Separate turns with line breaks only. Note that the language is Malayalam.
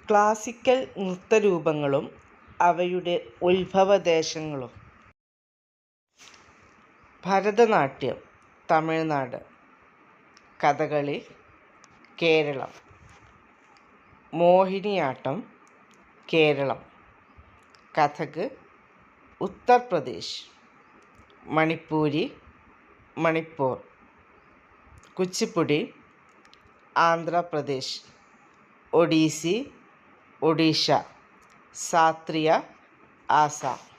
ക്ലാസിക്കൽ നൃത്തരൂപങ്ങളും അവയുടെ ഉത്ഭവദേശങ്ങളും. ഭരതനാട്യം തമിഴ്നാട്, കഥകളി കേരളം, മോഹിനിയാട്ടം കേരളം, കഥക് ഉത്തർപ്രദേശ്, മണിപ്പൂരി മണിപ്പൂർ, കുച്ചിപ്പുടി ആന്ധ്രാപ്രദേശ്, ഒഡീസി ഒഡീഷ, സാത്രിയ ആസാം.